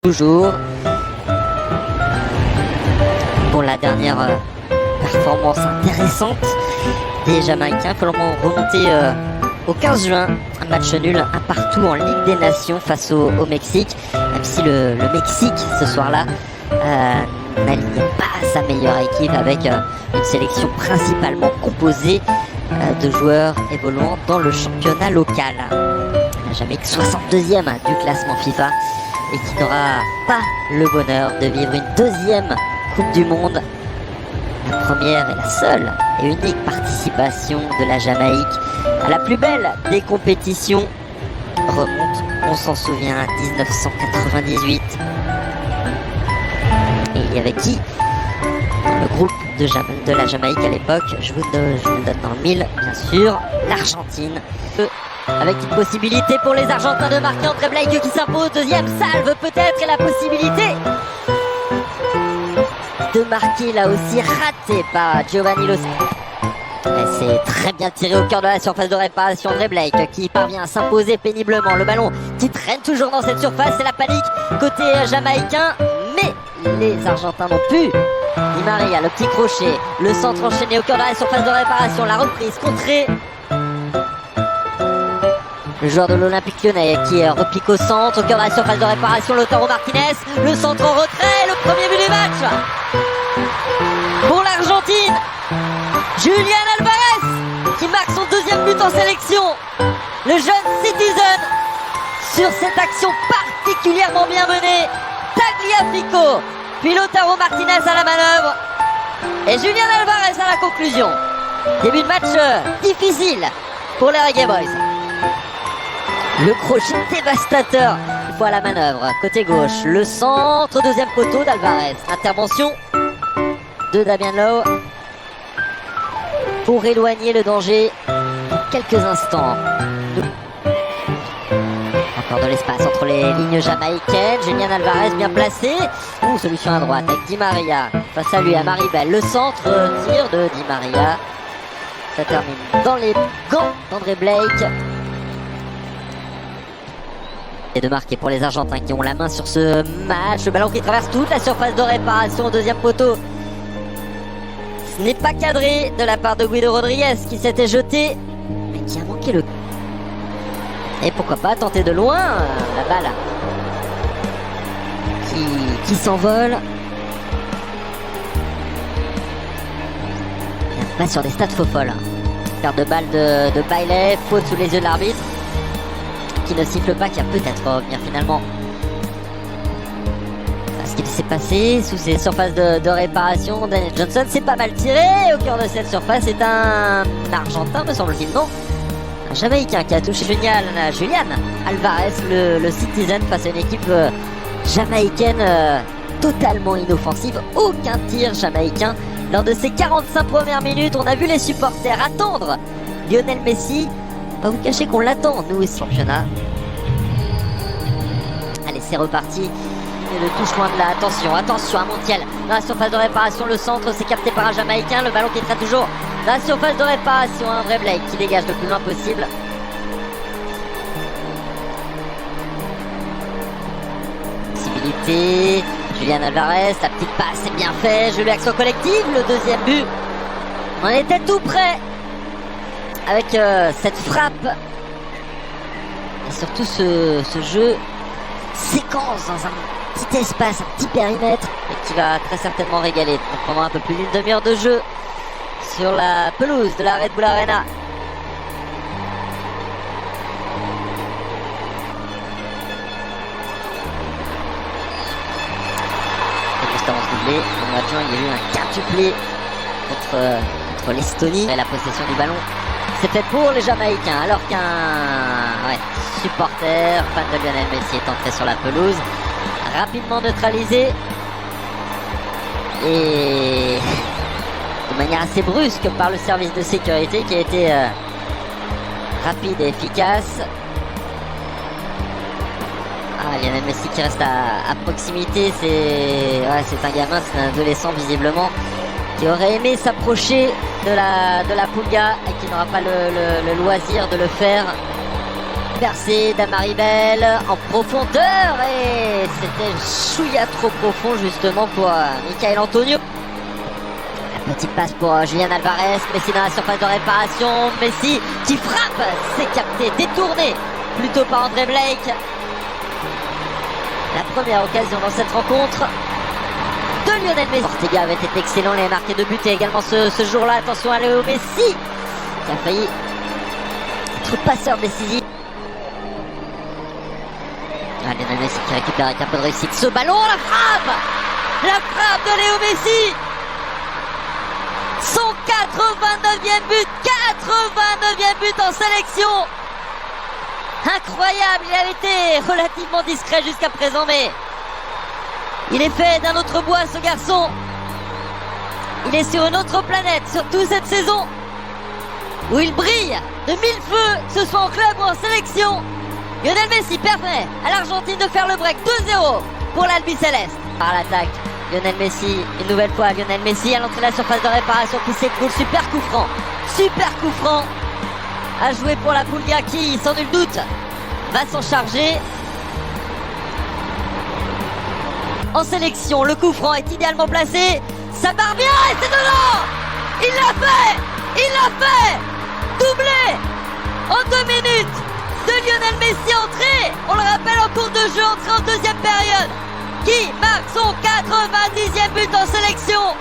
Toujours pour la dernière performance intéressante des Jamaïcains que l'on va remonter au 15 juin, un match nul, un partout en Ligue des Nations face au Mexique, même si le Mexique ce soir-là n'alignait pas sa meilleure équipe avec une sélection principalement composée de joueurs évoluant dans le championnat local. La Jamaïque 62e du classement FIFA et qui n'aura pas le bonheur de vivre une deuxième Coupe du Monde. La première et la seule et unique participation de la Jamaïque à la plus belle des compétitions remonte, on s'en souvient, à 1998. Et il y avait qui dans le groupe de la Jamaïque à l'époque? Je vous le donne dans le mille, bien sûr, l'Argentine. Avec une possibilité pour les Argentins de marquer, André Blake qui s'impose, deuxième salve peut-être, et la possibilité de marquer là aussi raté par Giovanni Lo. C'est très bien tiré au cœur de la surface de réparation. André Blake qui parvient à s'imposer péniblement. Le ballon qui traîne toujours dans cette surface, c'est la panique côté jamaïcain, mais les Argentins n'ont pu. Di Maria, le petit crochet, le centre enchaîné au cœur de la surface de réparation, la reprise contrée. Le joueur de l'Olympique Lyonnais qui repique au centre, au cœur de la surface de réparation, Lautaro Martinez, le centre en retrait, le premier but du match pour l'Argentine. Julián Álvarez qui marque son deuxième but en sélection. Le jeune Citizen sur cette action particulièrement bien menée. Tagliafico, puis Lautaro Martinez à la manœuvre et Julián Álvarez à la conclusion. Début de match difficile pour les Reggae Boys. Le crochet dévastateur, une fois à la manœuvre, côté gauche, le centre, deuxième poteau d'Alvarez. Intervention de Damien Lowe pour éloigner le danger pour quelques instants. Encore de l'espace entre les lignes jamaïcaines. Julián Álvarez bien placé. Solution à droite avec Di Maria. Face à lui, à Maribel. Le centre, tir de Di Maria. Ça termine dans les gants d'André Blake. Et de marquer pour les Argentins qui ont la main sur ce match. Le ballon qui traverse toute la surface de réparation au deuxième poteau. Ce n'est pas cadré de la part de Guido Rodriguez qui s'était jeté, mais qui a manqué le... Et pourquoi pas tenter de loin la balle qui s'envole. Pas sur des stats faux folles. Perte de balle de Bailey, faute sous les yeux de l'arbitre. Qui ne siffle pas, qui a peut-être revenir finalement. Ce qu'il s'est passé sous ces surfaces de réparation. Daniel Johnson s'est pas mal tiré au cœur de cette surface. C'est un Argentin, me semble-t-il, non? Un Jamaïcain qui a touché Julián Álvarez, le Citizen, face à une équipe jamaïcaine totalement inoffensive. Aucun tir jamaïcain. Lors de ces 45 premières minutes, on a vu les supporters attendre Lionel Messi. Pas vous cacher qu'on l'attend, nous, ce championnat. Allez, c'est reparti. Et le touche loin de là. Attention à Montiel. Dans la surface de réparation, le centre, c'est capté par un Jamaïcain. Le ballon qui traîne toujours dans la surface de réparation. André Blake qui dégage le plus loin possible. Possibilité. Julián Álvarez, la petite passe, c'est bien fait. Jeu l'action collective, le deuxième but. On était tout près. Avec cette frappe et surtout ce jeu séquence dans un petit espace, un petit périmètre et qui va très certainement régaler pendant un peu plus d'une demi-heure de jeu sur la pelouse de la Red Bull Arena. Et constamment doublé, au mois de juin il y a eu un quintuplé contre l'Estonie et la possession du ballon. C'est fait pour les Jamaïcains, alors qu'un supporter, fan de Lionel Messi, est entré sur la pelouse, rapidement neutralisé et de manière assez brusque par le service de sécurité qui a été rapide et efficace. Lionel Messi qui reste à proximité, c'est un gamin, c'est un adolescent visiblement, qui aurait aimé s'approcher de la Pulga et qui n'aura pas le loisir de le faire Percé d'Amaribel en profondeur et c'était chouïa trop profond justement pour Michael Antonio. Petite passe pour Julian Alvarez, Messi dans la surface de réparation, Messi qui frappe, c'est capté, détourné plutôt par André Blake. La première occasion dans cette rencontre de Lionel Messi. Ortega avait été excellent, il avait marqué 2 buts et également ce jour-là, attention à Léo Messi qui a failli être passeur décisif. Lionel Messi qui récupère avec un peu de réussite ce ballon, la frappe de Léo Messi. Son 89e but, 89e but en sélection. Incroyable, il avait été relativement discret jusqu'à présent, mais il est fait d'un autre bois ce garçon. Il est sur une autre planète, surtout cette saison, où il brille de 1000 feux, que ce soit en club ou en sélection. Lionel Messi permet à l'Argentine de faire le break 2-0 pour l'Albi Céleste. Par l'attaque, Lionel Messi, une nouvelle fois Lionel Messi à l'entrée de la surface de réparation qui s'écoule, super coup franc à jouer pour la Puglia qui, sans nul doute, va s'en charger. En sélection, le coup franc est idéalement placé, ça part bien et c'est dedans. Il l'a fait, doublé en 2 minutes de Lionel Messi, entré, on le rappelle, en cours de jeu, entré en deuxième période, qui marque son 90e but en sélection.